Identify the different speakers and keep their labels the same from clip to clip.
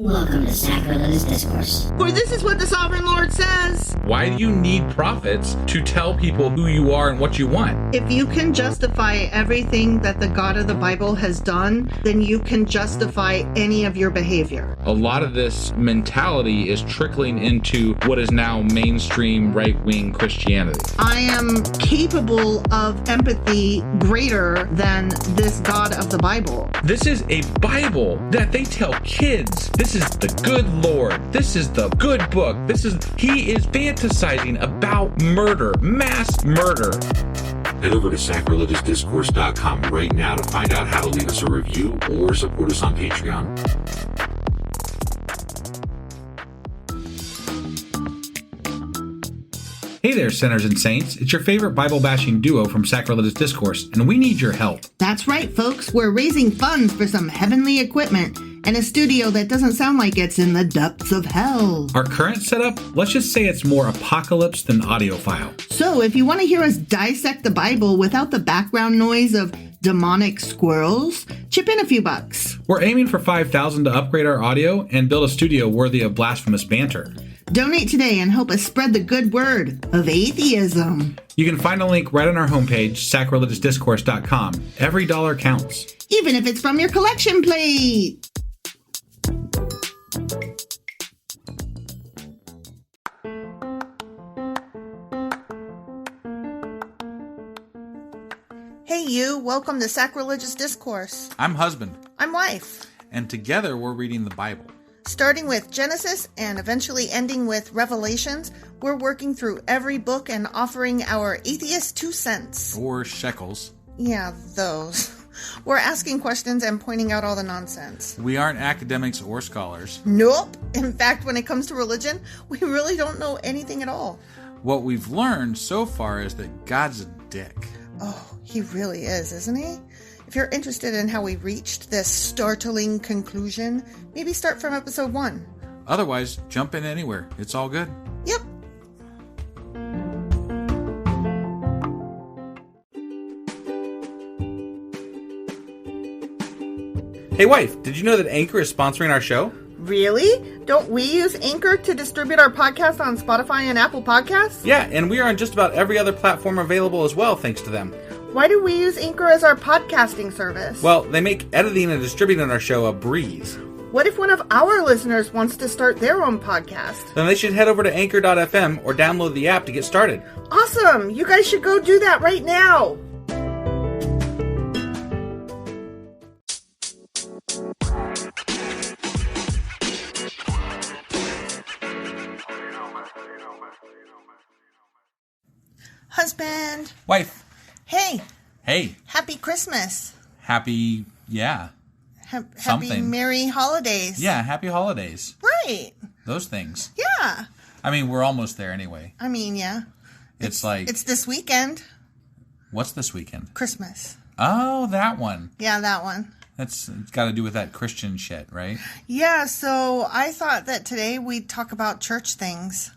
Speaker 1: Welcome to Sacrilegious Discourse.
Speaker 2: For this is what the Sovereign Lord says.
Speaker 3: Why do you need prophets to tell people who you are and what you want?
Speaker 2: If you can justify everything that the God of the Bible has done, then you can justify any of your behavior.
Speaker 3: A lot of this mentality is trickling into what is now mainstream right-wing Christianity.
Speaker 2: I am capable of empathy greater than this God of the Bible.
Speaker 3: This is a Bible that they tell kids. This is the good Lord. This is the good book. He is fantasizing about murder, mass murder.
Speaker 4: Head over to sacrilegiousdiscourse.com right now to find out how to leave us a review or support us on Patreon.
Speaker 3: Hey there, sinners and saints. It's your favorite Bible-bashing duo from Sacrilegious Discourse, and we need your help.
Speaker 2: That's right, folks. We're raising funds for some heavenly equipment and a studio that doesn't sound like it's in the depths of hell.
Speaker 3: Our current setup, let's just say it's more apocalypse than audiophile.
Speaker 2: So if you want to hear us dissect the Bible without the background noise of demonic squirrels, chip in a few bucks.
Speaker 3: We're aiming for $5,000 to upgrade our audio and build a studio worthy of blasphemous banter.
Speaker 2: Donate today and help us spread the good word of atheism.
Speaker 3: You can find a link right on our homepage, sacrilegiousdiscourse.com. Every dollar counts.
Speaker 2: Even if it's from your collection plate. Hey you, welcome to Sacrilegious Discourse.
Speaker 3: I'm husband.
Speaker 2: I'm wife.
Speaker 3: And together we're reading the Bible.
Speaker 2: Starting with Genesis and eventually ending with Revelations, we're working through every book and offering our atheist 2 cents.
Speaker 3: Or shekels.
Speaker 2: Yeah, those. We're asking questions and pointing out all the nonsense.
Speaker 3: We aren't academics or scholars.
Speaker 2: Nope. In fact, when it comes to religion, we really don't know anything at all.
Speaker 3: What we've learned so far is that God's a dick.
Speaker 2: Oh, he really is, isn't he? If you're interested in how we reached this startling conclusion, maybe start from episode 1.
Speaker 3: Otherwise, jump in anywhere. It's all good.
Speaker 2: Yep.
Speaker 3: Hey wife, did you know that Anchor is sponsoring our show?
Speaker 2: Really? Don't we use Anchor to distribute our podcast on Spotify and Apple Podcasts?
Speaker 3: Yeah, and we are on just about every other platform available as well, thanks to them.
Speaker 2: Why do we use Anchor as our podcasting service?
Speaker 3: Well, they make editing and distributing our show a breeze.
Speaker 2: What if one of our listeners wants to start their own podcast?
Speaker 3: Then they should head over to anchor.fm or download the app to get started.
Speaker 2: Awesome! You guys should go do that right now! Husband!
Speaker 3: Wife!
Speaker 2: Hey!
Speaker 3: Hey!
Speaker 2: Happy Christmas!
Speaker 3: Happy, yeah.
Speaker 2: Happy
Speaker 3: Something.
Speaker 2: Merry Holidays!
Speaker 3: Yeah, happy holidays.
Speaker 2: Right!
Speaker 3: Those things.
Speaker 2: Yeah!
Speaker 3: I mean, we're almost there anyway.
Speaker 2: I mean, yeah.
Speaker 3: It's like...
Speaker 2: It's this weekend.
Speaker 3: What's this weekend?
Speaker 2: Christmas.
Speaker 3: Oh, that one.
Speaker 2: Yeah, that one.
Speaker 3: It's got to do with that Christian shit, right?
Speaker 2: Yeah, so I thought that today we'd talk about church things.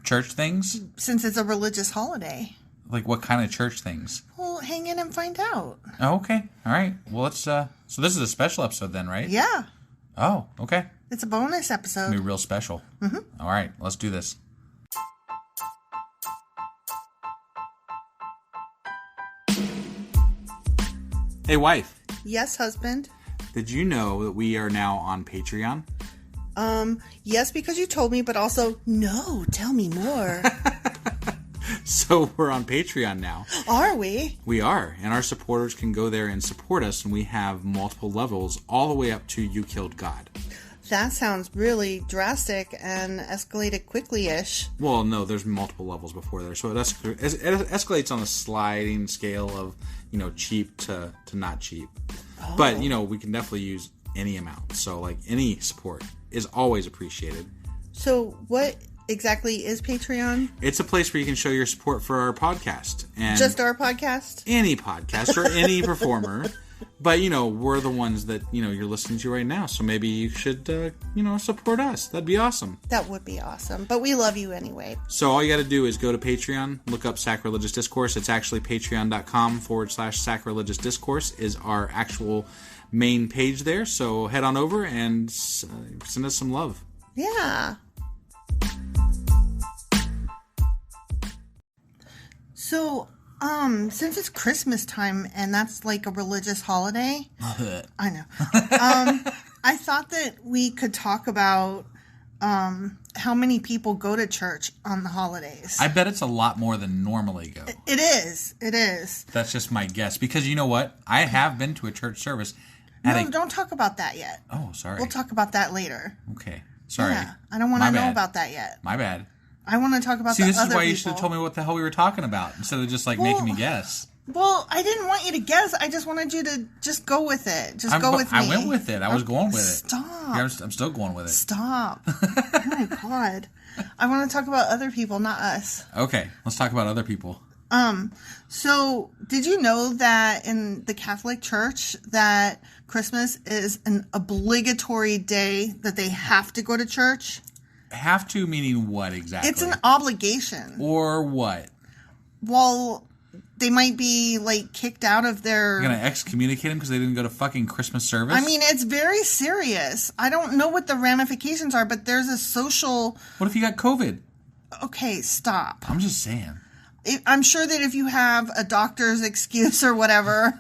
Speaker 3: Church things?
Speaker 2: Since it's a religious holiday.
Speaker 3: Like what kind of church things?
Speaker 2: Well, hang in and find out.
Speaker 3: Oh, okay. All right. Well, let's, so this is a special episode then, right?
Speaker 2: Yeah.
Speaker 3: Oh, okay.
Speaker 2: It's a bonus episode.
Speaker 3: It's gonna be real special. Mm-hmm. All right. Let's do this. Hey, wife.
Speaker 2: Yes, husband.
Speaker 3: Did you know that we are now on Patreon?
Speaker 2: Yes, because you told me, but also, no, tell me more.
Speaker 3: So we're on Patreon now.
Speaker 2: Are we?
Speaker 3: We are, and our supporters can go there and support us, and we have multiple levels all the way up to You Killed God.
Speaker 2: That sounds really drastic and escalated quickly-ish.
Speaker 3: Well, no, there's multiple levels before there, so it escalates on a sliding scale of, cheap to not cheap. Oh. But, we can definitely use any amount, so, any support is always appreciated.
Speaker 2: So what exactly is Patreon?
Speaker 3: It's a place where you can show your support for our podcast. And
Speaker 2: just our podcast?
Speaker 3: Any podcast or any performer. But, we're the ones that, you're listening to right now. So maybe you should, support us. That'd be awesome.
Speaker 2: That would be awesome. But we love you anyway.
Speaker 3: So all you got to do is go to Patreon, look up Sacrilegious Discourse. It's actually patreon.com/Sacrilegious Discourse is our actual main page there. So head on over and send us some love.
Speaker 2: Yeah. So, since it's Christmas time and that's like a religious holiday, I know. I thought that we could talk about how many people go to church on the holidays.
Speaker 3: I bet it's a lot more than normally go.
Speaker 2: It is. It is.
Speaker 3: That's just my guess. Because you know what? I have been to a church service.
Speaker 2: Don't talk about that yet.
Speaker 3: Oh, sorry.
Speaker 2: We'll talk about that later.
Speaker 3: Okay. Sorry.
Speaker 2: Yeah, I don't want to know about that yet.
Speaker 3: My bad.
Speaker 2: I want to talk about
Speaker 3: See,
Speaker 2: the
Speaker 3: this
Speaker 2: other
Speaker 3: is why
Speaker 2: people.
Speaker 3: you should have told me what the hell we were talking about instead of just making me guess.
Speaker 2: Well, I didn't want you to guess. I just wanted you to just go with it. Go with me.
Speaker 3: I went with it. I was going with it.
Speaker 2: Stop.
Speaker 3: Yeah, I'm still going with it.
Speaker 2: Stop. Oh my God. I want to talk about other people, not us.
Speaker 3: Okay, let's talk about other people.
Speaker 2: So did you know that in the Catholic Church that Christmas is an obligatory day that they have to go to church?
Speaker 3: Have to meaning what exactly?
Speaker 2: It's an obligation.
Speaker 3: Or what?
Speaker 2: Well, they might be kicked out of their...
Speaker 3: You're going to excommunicate them because they didn't go to fucking Christmas service?
Speaker 2: I mean, it's very serious. I don't know what the ramifications are, but there's a social...
Speaker 3: What if you got COVID?
Speaker 2: Okay, stop.
Speaker 3: I'm just saying.
Speaker 2: I'm sure that if you have a doctor's excuse or whatever,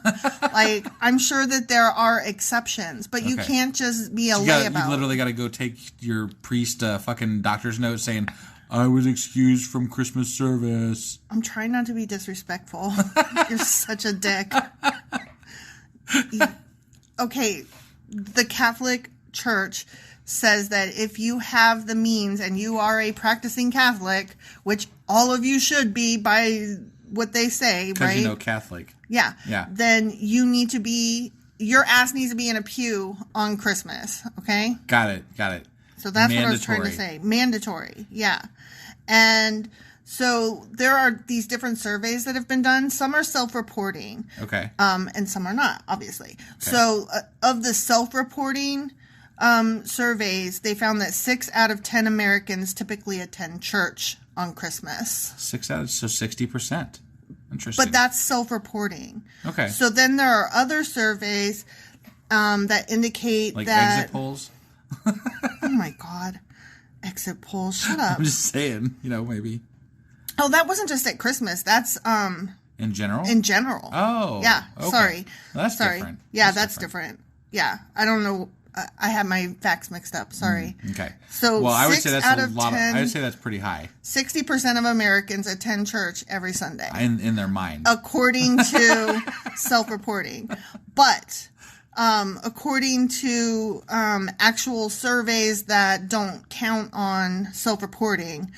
Speaker 2: I'm sure that there are exceptions, but you can't just be a layabout.
Speaker 3: You literally got to go take your priest fucking doctor's note saying, I was excused from Christmas service.
Speaker 2: I'm trying not to be disrespectful. You're such a dick. Okay, the Catholic Church says that if you have the means and you are a practicing Catholic, which all of you should be by what they say, right?
Speaker 3: Because you know Catholic.
Speaker 2: Yeah. Then you need to be, your ass needs to be in a pew on Christmas, okay?
Speaker 3: Got it.
Speaker 2: So that's what I was trying to say. Mandatory, yeah. And so there are these different surveys that have been done. Some are self-reporting.
Speaker 3: Okay.
Speaker 2: And some are not, obviously. Okay. So of the self-reporting surveys, they found that 6 out of 10 Americans typically attend church on Christmas.
Speaker 3: 6 out of, so 60%. Interesting.
Speaker 2: But that's self-reporting.
Speaker 3: Okay.
Speaker 2: So then there are other surveys that indicate that...
Speaker 3: exit polls?
Speaker 2: Oh my God. Exit polls. Shut up.
Speaker 3: I'm just saying, maybe.
Speaker 2: Oh, that wasn't just at Christmas. That's...
Speaker 3: In general?
Speaker 2: In general.
Speaker 3: Oh.
Speaker 2: Yeah.
Speaker 3: Okay.
Speaker 2: Sorry.
Speaker 3: That's different.
Speaker 2: Yeah, that's different. Yeah. I don't know. I have my facts mixed up. Sorry.
Speaker 3: Okay.
Speaker 2: So, well,
Speaker 3: I would say that's a lot. I would say that's pretty high.
Speaker 2: 60% of Americans attend church every Sunday.
Speaker 3: In their mind,
Speaker 2: according to self-reporting, but according to actual surveys that don't count on self-reporting,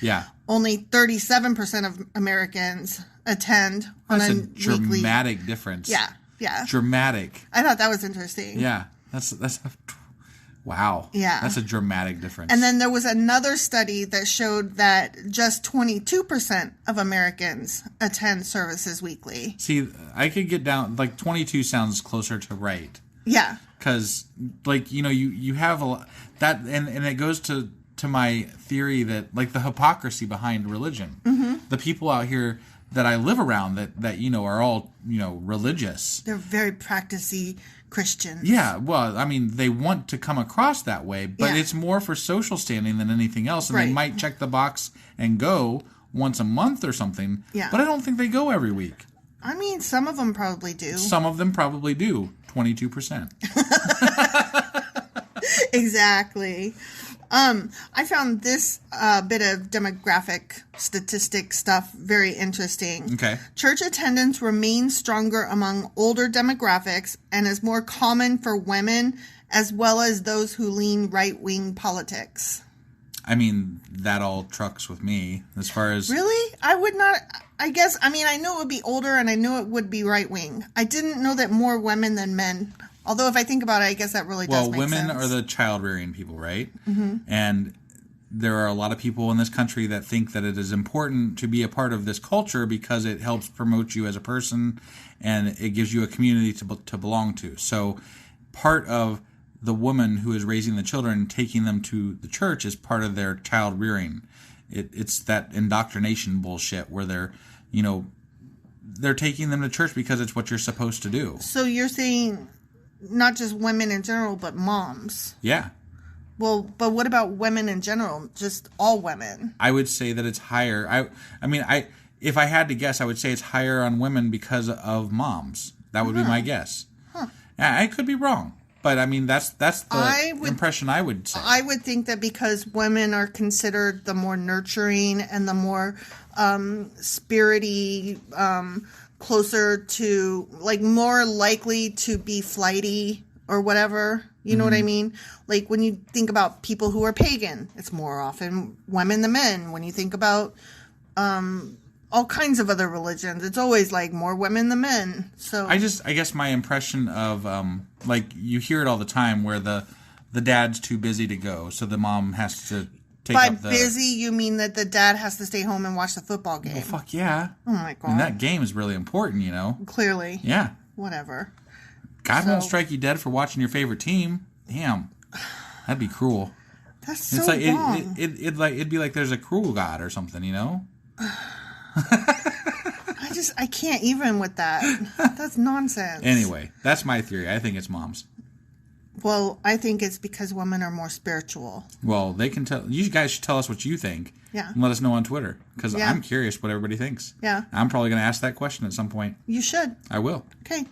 Speaker 2: only 37% of Americans attend on a weekly.
Speaker 3: Dramatic difference.
Speaker 2: Yeah.
Speaker 3: Dramatic.
Speaker 2: I thought that was interesting.
Speaker 3: Yeah. That's wow.
Speaker 2: Yeah.
Speaker 3: That's a dramatic difference.
Speaker 2: And then there was another study that showed that just 22% of Americans attend services weekly.
Speaker 3: See, I could get down, 22 sounds closer to right.
Speaker 2: Yeah.
Speaker 3: Because, you have a lot, that, and it goes to my theory that, the hypocrisy behind religion. Mm-hmm. The people out here that I live around that are all, religious.
Speaker 2: They're very practicey Christians.
Speaker 3: Yeah, well, I mean, they want to come across that way, but it's more for social standing than anything else, and they might check the box and go once a month or something, but I don't think they go every week.
Speaker 2: I mean, some of them probably do.
Speaker 3: Some of them probably do, 22%.
Speaker 2: Exactly. I found this bit of demographic statistic stuff very interesting.
Speaker 3: Okay.
Speaker 2: Church attendance remains stronger among older demographics and is more common for women as well as those who lean right-wing politics.
Speaker 3: I mean, that all trucks with me as far as...
Speaker 2: Really? I would not... I guess, I knew it would be older and I knew it would be right-wing. I didn't know that more women than men... Although if I think about it, I guess that really does make sense. Well, women
Speaker 3: are the child-rearing people, right? Mm-hmm. And there are a lot of people in this country that think that it is important to be a part of this culture because it helps promote you as a person and it gives you a community to belong to. So part of the woman who is raising the children, taking them to the church is part of their child-rearing. It's that indoctrination bullshit where they're taking them to church because it's what you're supposed to do.
Speaker 2: So you're saying... not just women in general, but moms.
Speaker 3: Yeah.
Speaker 2: Well, but what about women in general? Just all women?
Speaker 3: I would say that it's higher. If I had to guess, I would say it's higher on women because of moms. That would be my guess. Huh. Yeah, I could be wrong. But, I mean, that's the impression I would say.
Speaker 2: I would think that because women are considered the more nurturing and the more spirity, closer to, like, more likely to be flighty or whatever. You know what I mean? Like, when you think about people who are pagan, it's more often women than men. When you think about all kinds of other religions, it's always, like, more women than men. So I
Speaker 3: guess my impression of, like, you hear it all the time where the dad's too busy to go, so the mom has to take up the... By
Speaker 2: busy, you mean that the dad has to stay home and watch the football game.
Speaker 3: Well, fuck yeah.
Speaker 2: Oh, my God.
Speaker 3: And that game is really important, you know?
Speaker 2: Clearly.
Speaker 3: Yeah.
Speaker 2: Whatever.
Speaker 3: God won't strike you dead for watching your favorite team. Damn. That'd be cruel.
Speaker 2: That's so wrong.
Speaker 3: It'd be like there's a cruel God or something, you know?
Speaker 2: I can't even with that. That's nonsense.
Speaker 3: Anyway, that's my theory. I think it's moms.
Speaker 2: Well, I think it's because women are more spiritual.
Speaker 3: Well, they can tell. You guys should tell us what you think.
Speaker 2: Yeah.
Speaker 3: And let us know on Twitter. Because I'm curious what everybody thinks.
Speaker 2: Yeah.
Speaker 3: I'm probably going to ask that question at some point.
Speaker 2: You should.
Speaker 3: I will.
Speaker 2: Okay.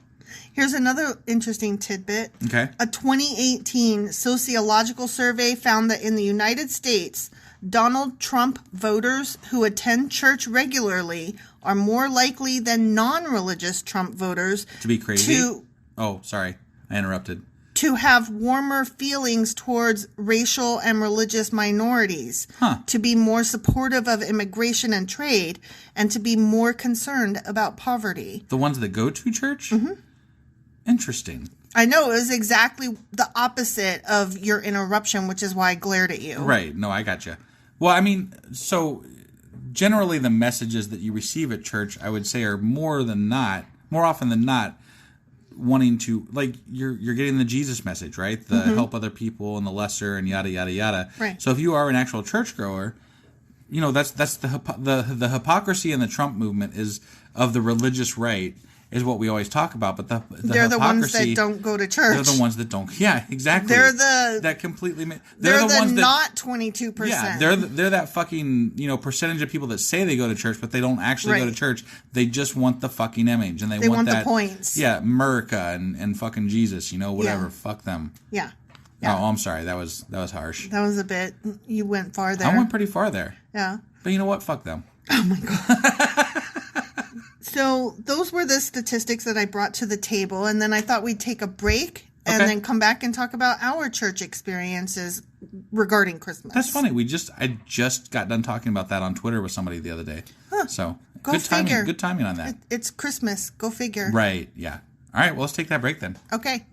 Speaker 2: Here's another interesting tidbit.
Speaker 3: Okay.
Speaker 2: A 2018 sociological survey found that in the United States, Donald Trump voters who attend church regularly are more likely than non-religious Trump voters
Speaker 3: to be crazy. Oh, sorry. I interrupted.
Speaker 2: To have warmer feelings towards racial and religious minorities, to be more supportive of immigration and trade, and to be more concerned about poverty.
Speaker 3: The ones that go to church? Mm-hmm. Interesting.
Speaker 2: I know, it was exactly the opposite of your interruption, which is why I glared at you.
Speaker 3: Right. No, I got you. Well, I mean, so generally the messages that you receive at church, I would say, are more often than not, wanting to, like, you're getting the Jesus message, right? The help other people and the lesser and yada yada yada.
Speaker 2: Right.
Speaker 3: So if you are an actual churchgoer, you know that's the hypocrisy in the Trump movement is of the religious right is what we always talk about, but
Speaker 2: they're the ones that don't go to church.
Speaker 3: They're the ones that don't. Yeah, exactly.
Speaker 2: They're the 22%.
Speaker 3: Yeah, they're that fucking percentage of people that say they go to church, but they don't actually go to church. They just want the fucking image, and they want that,
Speaker 2: the points.
Speaker 3: Yeah, America and fucking Jesus, whatever.
Speaker 2: Yeah.
Speaker 3: Fuck them.
Speaker 2: Yeah.
Speaker 3: Oh, I'm sorry. That was harsh.
Speaker 2: That was a bit. You went far there.
Speaker 3: I went pretty far there.
Speaker 2: Yeah.
Speaker 3: But you know what? Fuck them.
Speaker 2: Oh my God. So those were the statistics that I brought to the table, and then I thought we'd take a break and then come back and talk about our church experiences regarding Christmas.
Speaker 3: That's funny. I just got done talking about that on Twitter with somebody the other day. Huh. So
Speaker 2: good timing.
Speaker 3: Good timing on that.
Speaker 2: It's Christmas. Go figure.
Speaker 3: Right. Yeah. All right. Well, let's take that break then.
Speaker 2: Okay.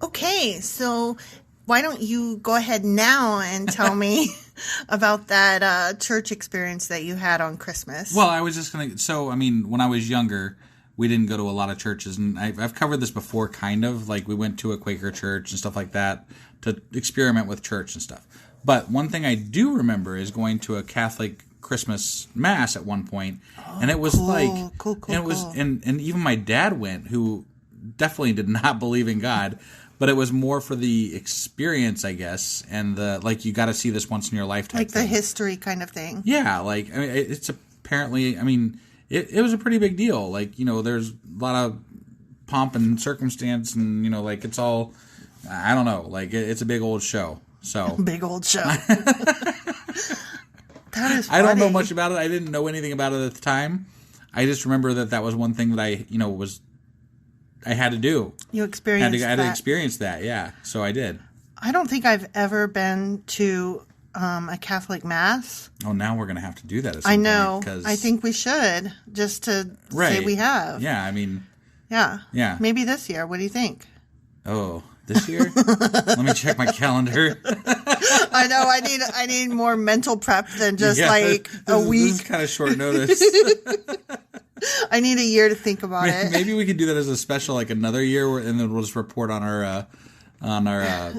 Speaker 2: Okay. So why don't you go ahead now and tell me about that church experience that you had on Christmas?
Speaker 3: Well, I was just going to... So, I mean, when I was younger, we didn't go to a lot of churches. And I've covered this before, kind of. Like, we went to a Quaker church and stuff like that to experiment with church and stuff. But one thing I do remember is going to a Catholic Christmas Mass at one point. And it was
Speaker 2: cool.
Speaker 3: And even my dad went, who definitely did not believe in God. But it was more for the experience, I guess, and you got to see this once in your lifetime.
Speaker 2: Like the history kind of thing.
Speaker 3: Yeah, it's apparently, it was a pretty big deal. There's a lot of pomp and circumstance, and it's all, I don't know, it's a big old show. So
Speaker 2: big old show. That is funny.
Speaker 3: I don't know much about it. I didn't know anything about it at the time. I just remember that was one thing that I had to do.
Speaker 2: You experienced
Speaker 3: I had to experience that, yeah. So I did.
Speaker 2: I don't think I've ever been to a Catholic Mass.
Speaker 3: Oh, now we're going to have to do that at some point.
Speaker 2: I know. I think we should, just to say we have.
Speaker 3: Yeah,
Speaker 2: Yeah.
Speaker 3: Yeah.
Speaker 2: Maybe this year. What do you think?
Speaker 3: Oh, this year? Let me check my calendar.
Speaker 2: I know. I need more mental prep than just a week.
Speaker 3: This is kind of short notice.
Speaker 2: I need a year to think about it.
Speaker 3: Maybe we could do that as a special, another year, and then we'll just report on our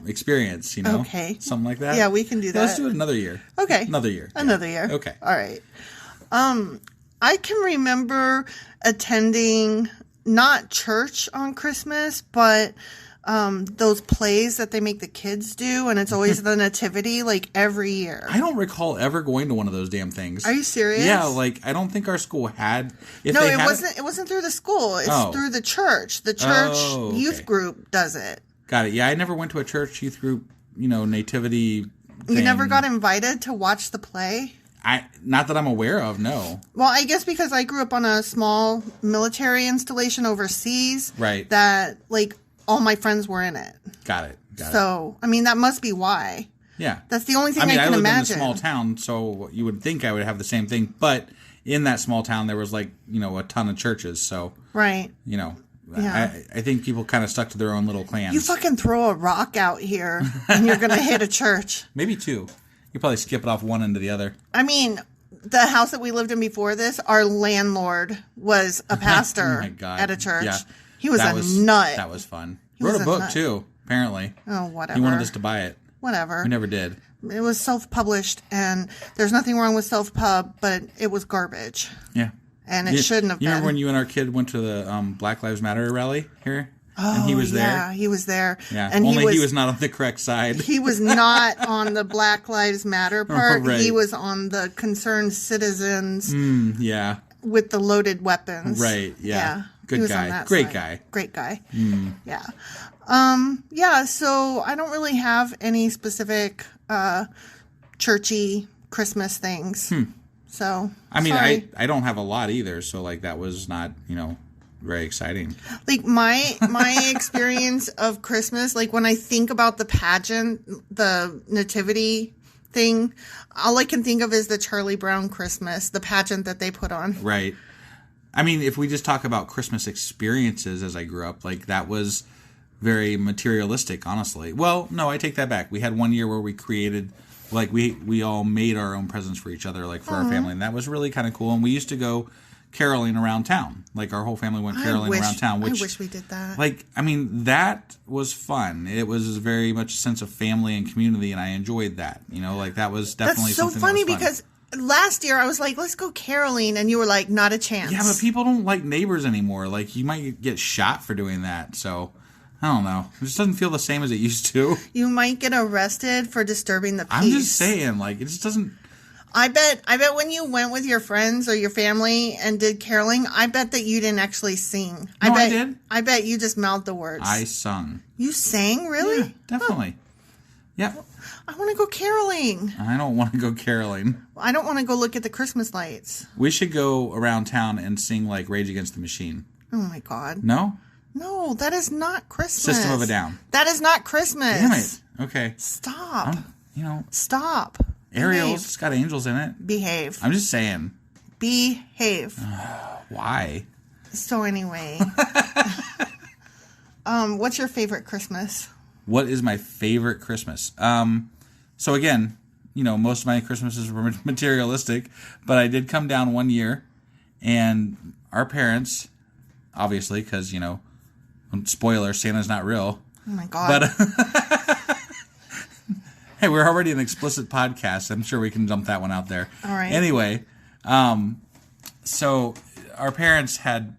Speaker 3: experience.
Speaker 2: Okay,
Speaker 3: something like that.
Speaker 2: Yeah, we can do that.
Speaker 3: Let's do it another year.
Speaker 2: Okay,
Speaker 3: another year.
Speaker 2: Another year.
Speaker 3: Okay.
Speaker 2: All right. I can remember attending not church on Christmas, but those plays that they make the kids do, and it's always the nativity, like every year.
Speaker 3: I don't recall ever going to one of those damn things.
Speaker 2: Are you serious?
Speaker 3: Yeah, like I don't think our school had.
Speaker 2: It wasn't through the school. It's through the church. The church youth group does it.
Speaker 3: Got it. Yeah, I never went to a church youth group, nativity thing.
Speaker 2: You never got invited to watch the play?
Speaker 3: Not that I'm aware of, no.
Speaker 2: Well, I guess because I grew up on a small military installation overseas.
Speaker 3: Right.
Speaker 2: That, like, all my friends were in it.
Speaker 3: Got it.
Speaker 2: So, I mean, that must be why.
Speaker 3: Yeah.
Speaker 2: That's the only thing I can
Speaker 3: lived
Speaker 2: imagine.
Speaker 3: in a small town, so you would think I would have the same thing. But in that small town, there was, like, a ton of churches. So,
Speaker 2: right.
Speaker 3: Yeah. I think people kind of stuck to their own little clans.
Speaker 2: You fucking throw a rock out here and you're going to hit a church.
Speaker 3: Maybe two. You probably skip it off one end to the other.
Speaker 2: I mean, the house that we lived in before this, our landlord was a pastor
Speaker 3: oh my God.
Speaker 2: at a church.
Speaker 3: Yeah.
Speaker 2: He was nut.
Speaker 3: That was fun. He wrote a book, too, apparently.
Speaker 2: Oh, whatever.
Speaker 3: He wanted us to buy it.
Speaker 2: Whatever.
Speaker 3: We never did.
Speaker 2: It was self-published, and there's nothing wrong with self-pub, but it was garbage.
Speaker 3: Yeah.
Speaker 2: And it shouldn't have been.
Speaker 3: You remember when you and our kid went to the Black Lives Matter rally here?
Speaker 2: Oh,
Speaker 3: and he was there?
Speaker 2: Yeah, he was there.
Speaker 3: Yeah,
Speaker 2: and
Speaker 3: only he was not on the correct side.
Speaker 2: He was not on the Black Lives Matter part.
Speaker 3: Right.
Speaker 2: He was on the concerned citizens
Speaker 3: yeah.
Speaker 2: with the loaded weapons.
Speaker 3: Right, yeah.
Speaker 2: He
Speaker 3: Good guy. Great
Speaker 2: side.
Speaker 3: guy.
Speaker 2: Great guy. Yeah. So I don't really have any specific churchy Christmas things. So
Speaker 3: I mean,
Speaker 2: sorry.
Speaker 3: I don't have a lot either, so like that was not, very exciting.
Speaker 2: Like my experience of Christmas, like when I think about the pageant, the nativity thing, all I can think of is the Charlie Brown Christmas, the pageant that they put on.
Speaker 3: Right. I mean, if we just talk about Christmas experiences as I grew up, like that was very materialistic, honestly. Well, no, I take that back. We had one year where we created, like we all made our own presents for each other, like for our family, and that was really kind of cool. And we used to go caroling around town. Like our whole family went caroling around town.
Speaker 2: I wish we did that.
Speaker 3: Like, I mean, that was fun. It was very much a sense of family and community, and I enjoyed that. Like that was definitely
Speaker 2: That's so
Speaker 3: something
Speaker 2: funny
Speaker 3: that was fun.
Speaker 2: because last year I was like, let's go caroling, and you were like, not a chance.
Speaker 3: Yeah, but people don't like neighbors anymore. Like, you might get shot for doing that. So, I don't know. It just doesn't feel the same as it used to.
Speaker 2: You might get arrested for disturbing the peace.
Speaker 3: I'm just saying, like, it just doesn't...
Speaker 2: I bet when you went with your friends or your family and did caroling, I bet that you didn't actually sing.
Speaker 3: I did.
Speaker 2: I bet you just mouthed the words.
Speaker 3: I sung.
Speaker 2: You sang? Really?
Speaker 3: Yeah, definitely. Oh. Yeah.
Speaker 2: I want to go caroling.
Speaker 3: I don't want to go caroling.
Speaker 2: I don't want to go look at the Christmas lights.
Speaker 3: We should go around town and sing, like, Rage Against the Machine.
Speaker 2: Oh, my God.
Speaker 3: No?
Speaker 2: No, that is not Christmas.
Speaker 3: System of a Down.
Speaker 2: That is not Christmas.
Speaker 3: Damn it. Okay.
Speaker 2: Stop. Stop.
Speaker 3: Ariel's, it's got angels in it.
Speaker 2: Behave.
Speaker 3: I'm just saying.
Speaker 2: Behave.
Speaker 3: Why?
Speaker 2: So anyway. What's your favorite Christmas?
Speaker 3: What is my favorite Christmas? So again, most of my Christmases were materialistic, but I did come down one year, and our parents, obviously, because, spoiler, Santa's not real.
Speaker 2: Oh my God.
Speaker 3: But hey, we're already an explicit podcast. I'm sure we can dump that one out there.
Speaker 2: All right.
Speaker 3: Anyway, so our parents had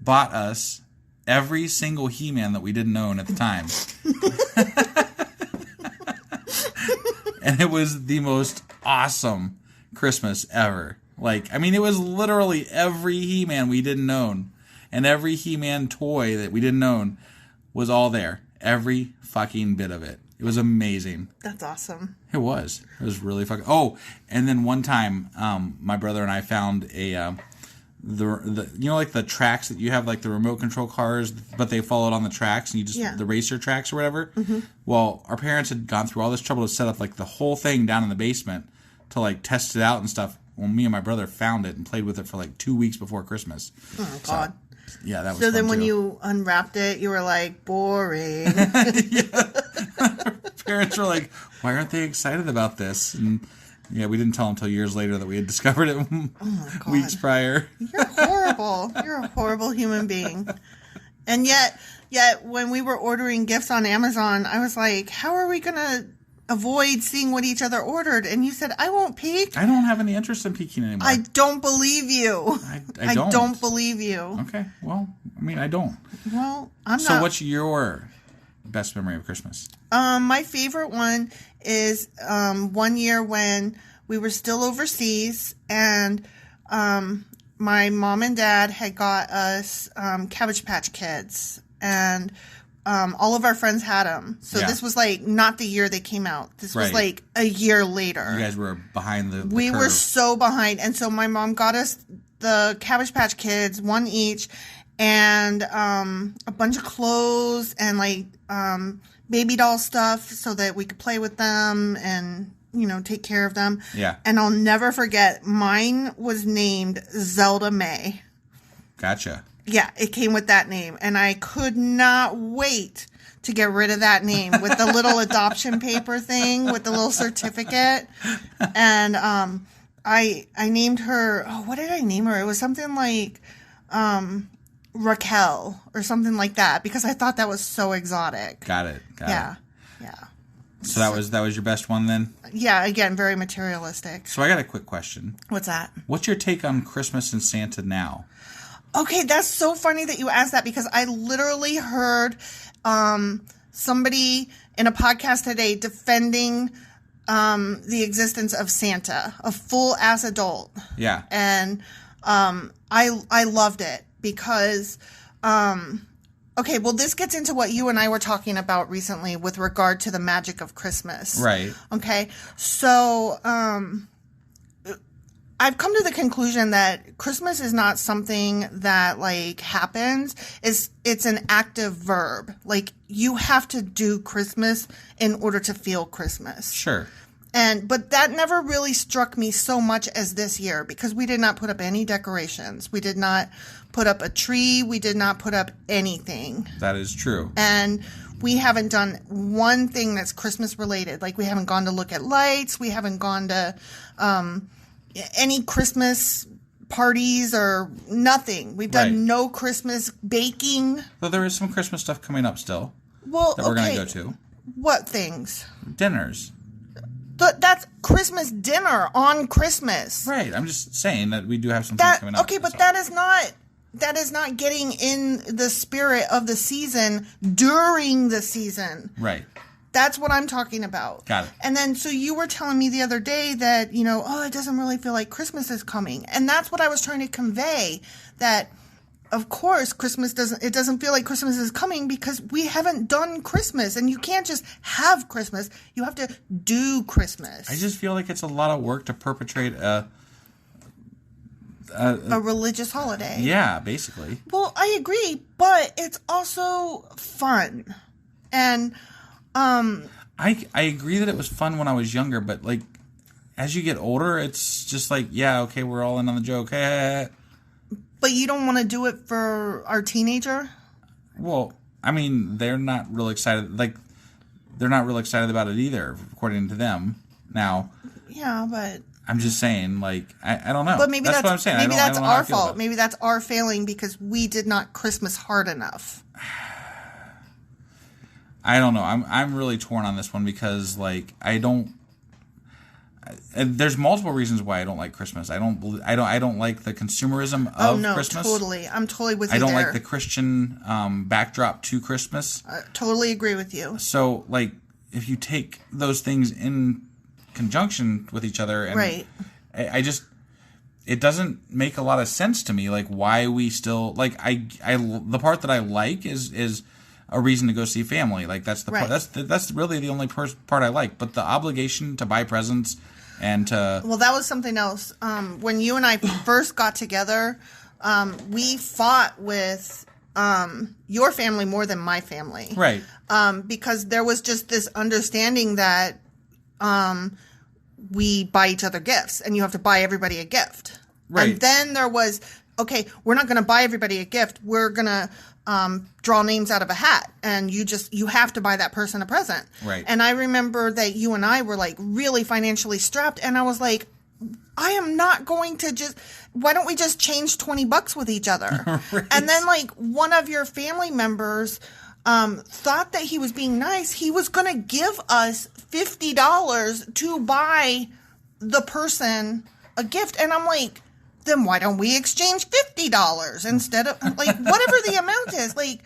Speaker 3: bought us every single He-Man that we didn't own at the time. And it was the most awesome Christmas ever. Like, I mean, it was literally every He-Man we didn't own. And every He-Man toy that we didn't own was all there. Every fucking bit of it. It was amazing.
Speaker 2: That's awesome.
Speaker 3: It was. It was really fucking... Oh, and then one time, my brother and I found a... like the tracks that you have, like the remote control cars, but they followed on the tracks, and you just... The racer tracks or whatever. Mm-hmm. Well, our parents had gone through all this trouble to set up, like, the whole thing down in the basement to, like, test it out and stuff. Well, me and my brother found it and played with it for, like, 2 weeks before Christmas.
Speaker 2: Oh, God.
Speaker 3: So, yeah, that was
Speaker 2: So
Speaker 3: fun
Speaker 2: then when
Speaker 3: too.
Speaker 2: you unwrapped it, you were like, boring.
Speaker 3: Parents were like, why aren't they excited about this? And yeah, we didn't tell them until years later that we had discovered it weeks prior.
Speaker 2: You're horrible. You're a horrible human being. And yet when we were ordering gifts on Amazon, I was like, how are we going to avoid seeing what each other ordered, and you said, I won't peek.
Speaker 3: I don't have any interest in peeking anymore.
Speaker 2: I don't believe you.
Speaker 3: I don't.
Speaker 2: I don't believe you.
Speaker 3: Okay, well, I mean, I don't.
Speaker 2: Well, I'm not.
Speaker 3: So what's your best memory of Christmas?
Speaker 2: My favorite one is one year when we were still overseas, and my mom and dad had got us Cabbage Patch Kids, and all of our friends had them. So this was like not the year they came out. This was like a year later.
Speaker 3: You guys were behind the
Speaker 2: We
Speaker 3: curve.
Speaker 2: were so behind, and so my mom got us the Cabbage Patch Kids, one each, and a bunch of clothes and like baby doll stuff so that we could play with them and, you know, take care of them.
Speaker 3: Yeah.
Speaker 2: And I'll never forget, mine was named Zelda May.
Speaker 3: Gotcha.
Speaker 2: Yeah, it came with that name, and I could not wait to get rid of that name with the little adoption paper thing with the little certificate. And I named her, what did I name her? It was something like Raquel or something like that, because I thought that was so exotic.
Speaker 3: Got it.
Speaker 2: Yeah.
Speaker 3: So that was your best one then?
Speaker 2: Yeah, again, very materialistic.
Speaker 3: So I got a quick question.
Speaker 2: What's that?
Speaker 3: What's your take on Christmas and Santa now?
Speaker 2: Okay, that's so funny that you asked that, because I literally heard somebody in a podcast today defending the existence of Santa, a full-ass adult.
Speaker 3: Yeah.
Speaker 2: And I loved it because, okay, well, this gets into what you and I were talking about recently with regard to the magic of Christmas.
Speaker 3: Right.
Speaker 2: Okay, so I've come to the conclusion that Christmas is not something that like happens. It's an active verb. Like, you have to do Christmas in order to feel Christmas.
Speaker 3: Sure.
Speaker 2: But that never really struck me so much as this year, because we did not put up any decorations. We did not put up a tree. We did not put up anything.
Speaker 3: That is true.
Speaker 2: And we haven't done one thing that's Christmas related. Like, we haven't gone to look at lights. We haven't gone to any Christmas parties or nothing. We've done no Christmas baking.
Speaker 3: Though there is some Christmas stuff coming up still.
Speaker 2: Well,
Speaker 3: that we're going to go to.
Speaker 2: What things?
Speaker 3: Dinners.
Speaker 2: That's Christmas dinner on Christmas.
Speaker 3: Right. I'm just saying that we do have some things coming up.
Speaker 2: Okay, but that is not getting in the spirit of the season during the season.
Speaker 3: Right.
Speaker 2: That's what I'm talking about.
Speaker 3: Got it.
Speaker 2: And then, so you were telling me the other day that, you know, it doesn't really feel like Christmas is coming. And that's what I was trying to convey, that, of course, it doesn't feel like Christmas is coming because we haven't done Christmas. And you can't just have Christmas. You have to do Christmas.
Speaker 3: I just feel like it's a lot of work to perpetrate a
Speaker 2: religious holiday.
Speaker 3: Yeah, basically.
Speaker 2: Well, I agree, but it's also fun. And
Speaker 3: I agree that it was fun when I was younger, but like as you get older, it's just like, yeah, okay, we're all in on the joke.
Speaker 2: But you don't want to do it for our teenager?
Speaker 3: Well, I mean, they're not real excited. Like, they're not real excited about it either, according to them. Now,
Speaker 2: yeah, but
Speaker 3: I'm just saying, like, I don't know.
Speaker 2: But maybe that's
Speaker 3: what I'm saying.
Speaker 2: Maybe that's our fault.
Speaker 3: About.
Speaker 2: Maybe that's our failing because we did not Christmas hard enough.
Speaker 3: I don't know. I'm really torn on this one because, like, I don't. And there's multiple reasons why I don't like Christmas. I don't like the consumerism of Christmas.
Speaker 2: Totally. I'm totally with you.
Speaker 3: I don't
Speaker 2: there.
Speaker 3: like the Christian backdrop to Christmas.
Speaker 2: I totally agree with you.
Speaker 3: So, like, if you take those things in conjunction with each other, and
Speaker 2: right.
Speaker 3: it doesn't make a lot of sense to me. Like, why we still like the part that I like is a reason to go see family. Like, that's the part, that's really the only part I like. But the obligation to buy presents and to
Speaker 2: that was something else. When you and I first got together, we fought with your family more than my family,
Speaker 3: right?
Speaker 2: Because there was just this understanding that we buy each other gifts, and you have to buy everybody a gift. Right. And then there was, okay, we're not going to buy everybody a gift. We're going to draw names out of a hat, and you have to buy that person a present.
Speaker 3: Right.
Speaker 2: And I remember that you and I were like really financially strapped, and I was like, I am not going to why don't we just change $20 with each other? Right. And then like one of your family members thought that he was being nice. He was going to give us $50 to buy the person a gift. And I'm like, then why don't we exchange $50 instead of, like, whatever the amount is? Like,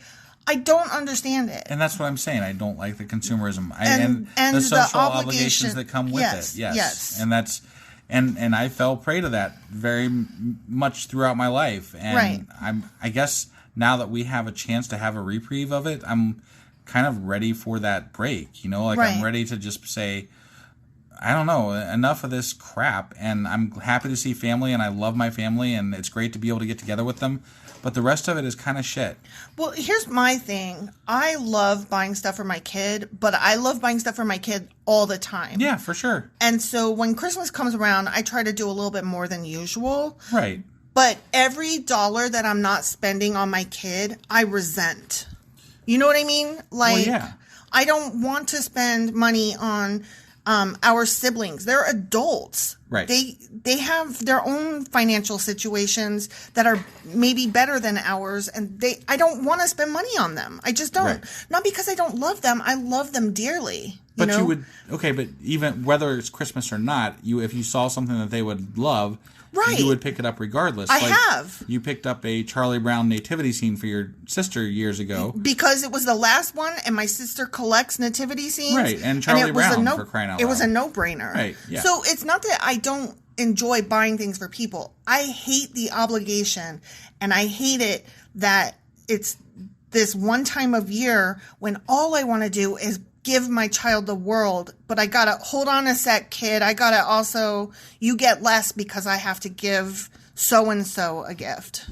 Speaker 2: I don't understand it.
Speaker 3: And that's what I'm saying. I don't like the consumerism
Speaker 2: And
Speaker 3: the social
Speaker 2: obligation,
Speaker 3: obligations that come with it.
Speaker 2: Yes.
Speaker 3: And that's and I fell prey to that very much throughout my life. And I guess now that we have a chance to have a reprieve of it, I'm kind of ready for that break. You know, like I'm ready to just say, I don't know, enough of this crap. And I'm happy to see family, and I love my family, and it's great to be able to get together with them. But the rest of it is kind of shit.
Speaker 2: Well, here's my thing. I love buying stuff for my kid, but I love buying stuff for my kid all the time.
Speaker 3: Yeah, for sure.
Speaker 2: And so when Christmas comes around, I try to do a little bit more than usual.
Speaker 3: Right.
Speaker 2: But every dollar that I'm not spending on my kid, I resent. You know what I mean? Like, I don't want to spend money on our siblings. They're adults.
Speaker 3: Right.
Speaker 2: They have their own financial situations that are maybe better than ours, and I don't want to spend money on them. I just don't.
Speaker 3: Right.
Speaker 2: Not because I don't love them. I love them dearly.
Speaker 3: But you would, okay, but even whether it's Christmas or not, if you saw something that they would love, you would pick it up regardless.
Speaker 2: I have.
Speaker 3: You picked up a Charlie Brown nativity scene for your sister years ago.
Speaker 2: Because it was the last one, and my sister collects nativity scenes.
Speaker 3: Right, and Charlie Brown, for crying out loud.
Speaker 2: It was a no-brainer.
Speaker 3: Right, yeah.
Speaker 2: So it's not that I don't enjoy buying things for people. I hate the obligation, and I hate it that it's this one time of year when all I want to do is give my child the world, but I gotta hold on a sec, kid. I gotta also, you get less because I have to give so-and-so a gift.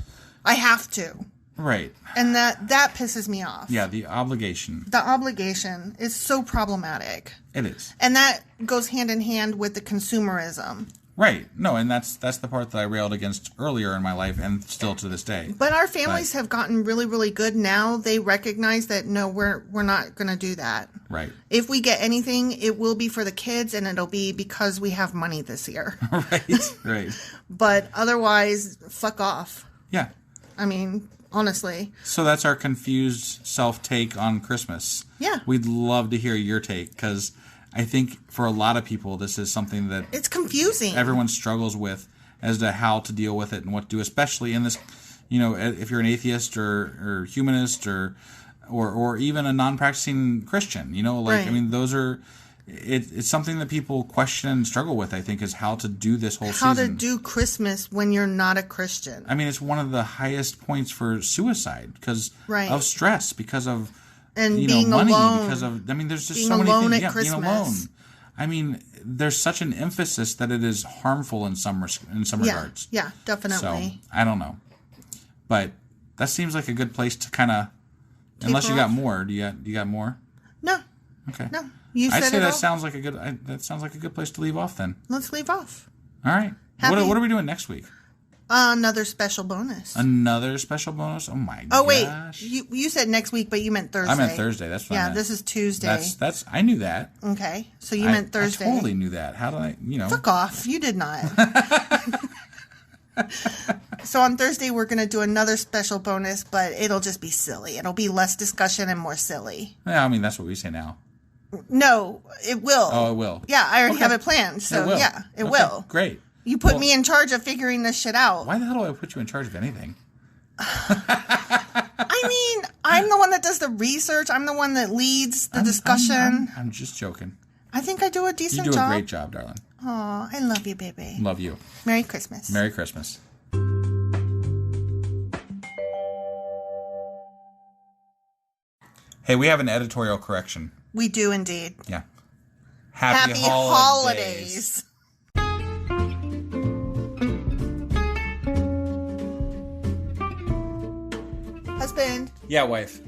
Speaker 2: I have to.
Speaker 3: Right.
Speaker 2: And that pisses me off.
Speaker 3: Yeah, the obligation.
Speaker 2: The obligation is so problematic.
Speaker 3: It is.
Speaker 2: And that goes hand in hand with the consumerism.
Speaker 3: Right. No, and that's the part that I railed against earlier in my life, and still to this day.
Speaker 2: But our families have gotten really, really good now. They recognize that, no, we're not going to do that.
Speaker 3: Right.
Speaker 2: If we get anything, it will be for the kids, and it'll be because we have money this year.
Speaker 3: Right.
Speaker 2: But otherwise, fuck off.
Speaker 3: Yeah.
Speaker 2: I mean, honestly.
Speaker 3: So that's our confused self-take on Christmas.
Speaker 2: Yeah.
Speaker 3: We'd love to hear your take, because I think for a lot of people, this is something that
Speaker 2: it's confusing.
Speaker 3: Everyone struggles with as to how to deal with it and what to do, especially in this, if you're an atheist or humanist or even a non-practicing Christian,
Speaker 2: Right.
Speaker 3: I mean, those are, it's something that people question and struggle with, I think, is how to do this whole season.
Speaker 2: How to do Christmas when you're not a Christian.
Speaker 3: I mean, it's one of the highest points for suicide because of stress, because of
Speaker 2: and being
Speaker 3: money,
Speaker 2: alone.
Speaker 3: because of, I mean, there's just
Speaker 2: being
Speaker 3: so many
Speaker 2: alone
Speaker 3: things.
Speaker 2: at Christmas.
Speaker 3: Being alone. I mean, there's such an emphasis that it is harmful in some regards.
Speaker 2: Yeah, definitely.
Speaker 3: So I don't know, but that seems like a good place to kind of, unless you got more. Do you got more?
Speaker 2: No.
Speaker 3: Okay.
Speaker 2: No. You said
Speaker 3: I'd say
Speaker 2: it
Speaker 3: that
Speaker 2: all.
Speaker 3: sounds like a good place to leave off then.
Speaker 2: Let's leave off.
Speaker 3: All right. What are we doing next week?
Speaker 2: Another special bonus.
Speaker 3: Another special bonus? Oh my gosh.
Speaker 2: Oh wait, you said next week, but you meant Thursday.
Speaker 3: I meant Thursday. That's what I meant.
Speaker 2: This is Tuesday.
Speaker 3: That's I knew that.
Speaker 2: Okay, so you meant Thursday.
Speaker 3: I totally knew that. How did I?
Speaker 2: Fuck off! You did not. So on Thursday we're gonna do another special bonus, but it'll just be silly. It'll be less discussion and more silly.
Speaker 3: Yeah, I mean that's what we say now.
Speaker 2: No, it will.
Speaker 3: Oh, it will.
Speaker 2: Yeah, I already have it planned. So it will.
Speaker 3: Great.
Speaker 2: You put me in charge of figuring this shit out.
Speaker 3: Why the hell do I put you in charge of anything?
Speaker 2: I mean, I'm the one that does the research. I'm the one that leads the discussion.
Speaker 3: I'm just joking.
Speaker 2: I think I do a decent job.
Speaker 3: You do a great job, darling.
Speaker 2: Oh, I love you, baby.
Speaker 3: Love you.
Speaker 2: Merry Christmas.
Speaker 3: Merry Christmas. Hey, we have an editorial correction.
Speaker 2: We do indeed.
Speaker 3: Yeah.
Speaker 2: Happy holidays. Husband.
Speaker 3: Yeah, wife.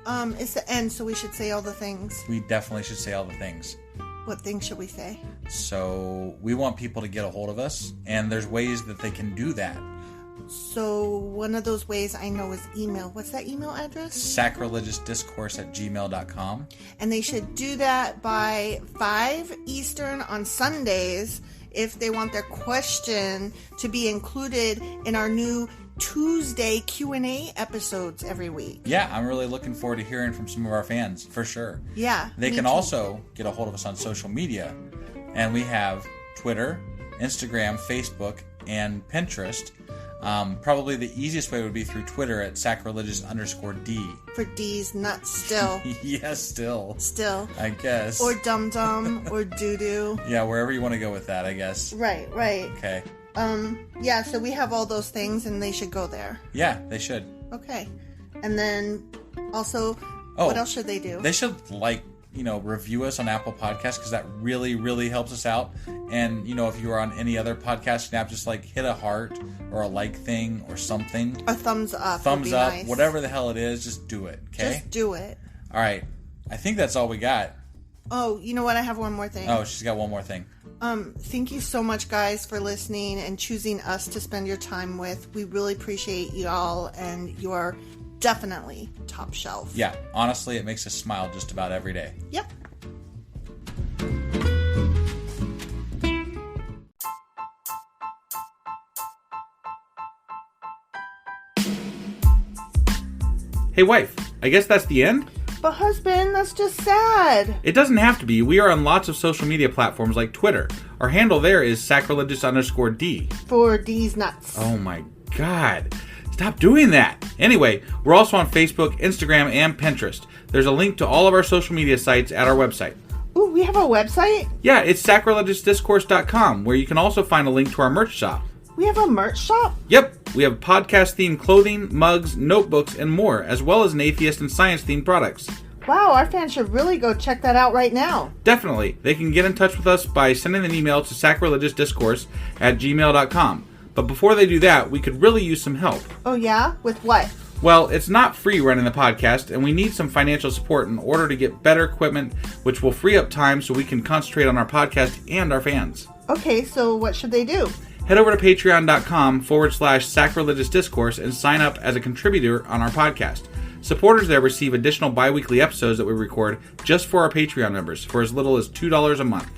Speaker 2: It's the end, so we should say all the things.
Speaker 3: We definitely should say all the things.
Speaker 2: What things should we say?
Speaker 3: So, we want people to get a hold of us, and there's ways that they can do that.
Speaker 2: So, one of those ways I know is email. What's that email address?
Speaker 3: Sacrilegiousdiscourse@gmail.com.
Speaker 2: And they should do that by 5 Eastern on Sundays if they want their question to be included in our new Tuesday Q&A episodes every week.
Speaker 3: Yeah, I'm really looking forward to hearing from some of our fans, for sure.
Speaker 2: Yeah.
Speaker 3: They can also get a hold of us on social media. And we have Twitter, Instagram, Facebook, and Pinterest. Probably the easiest way would be through Twitter at sacrilegious_D.
Speaker 2: For D's nuts still.
Speaker 3: Yes, still.
Speaker 2: Still.
Speaker 3: I guess.
Speaker 2: Or dum-dum, or doo-doo.
Speaker 3: Yeah, wherever you want to go with that, I guess.
Speaker 2: Right.
Speaker 3: Okay.
Speaker 2: Yeah, so we have all those things, and they should go there.
Speaker 3: Yeah, they should.
Speaker 2: Okay. And then, also, what else should they do?
Speaker 3: They should, review us on Apple Podcasts, because that really, really helps us out. And, if you are on any other podcasting app, just, hit a heart or a like thing or something.
Speaker 2: A thumbs up.
Speaker 3: Thumbs up.
Speaker 2: Nice.
Speaker 3: Whatever the hell it is, just do it, okay?
Speaker 2: Just do it.
Speaker 3: All right. I think that's all we got.
Speaker 2: Oh, you know what? I have one more thing.
Speaker 3: Oh, she's got one more thing.
Speaker 2: Thank you so much, guys, for listening and choosing us to spend your time with. We really appreciate you all, and you are definitely top shelf.
Speaker 3: Yeah, honestly, it makes us smile just about every day.
Speaker 2: Yep.
Speaker 3: Hey, wife, I guess that's the end?
Speaker 2: But husband, that's just sad.
Speaker 3: It doesn't have to be. We are on lots of social media platforms like Twitter. Our handle there is sacrilegious_D.
Speaker 2: For D's nuts.
Speaker 3: Oh my God. Stop doing that. Anyway, we're also on Facebook, Instagram, and Pinterest. There's a link to all of our social media sites at our website.
Speaker 2: Ooh, we have a website?
Speaker 3: Yeah, it's sacrilegiousdiscourse.com, where you can also find a link to our merch shop.
Speaker 2: We have a merch shop?
Speaker 3: Yep, we have podcast-themed clothing, mugs, notebooks, and more, as well as an atheist and science-themed products.
Speaker 2: Wow, our fans should really go check that out right now.
Speaker 3: Definitely. They can get in touch with us by sending an email to sacrilegiousdiscourse@gmail.com. But before they do that, we could really use some help.
Speaker 2: Oh yeah? With what?
Speaker 3: Well, it's not free running the podcast, and we need some financial support in order to get better equipment, which will free up time so we can concentrate on our podcast and our fans.
Speaker 2: Okay, so what should they do?
Speaker 3: Head over to patreon.com/sacrilegiousdiscourse and sign up as a contributor on our podcast. Supporters there receive additional bi-weekly episodes that we record just for our Patreon members for as little as $2 a month.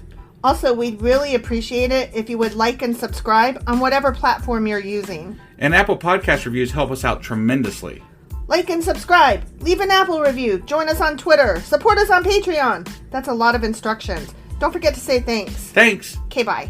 Speaker 2: Also, we'd really appreciate it if you would like and subscribe on whatever platform you're using.
Speaker 3: And Apple Podcast reviews help us out tremendously.
Speaker 2: Like and subscribe. Leave an Apple review. Join us on Twitter. Support us on Patreon. That's a lot of instructions. Don't forget to say thanks.
Speaker 3: Thanks.
Speaker 2: Okay, bye.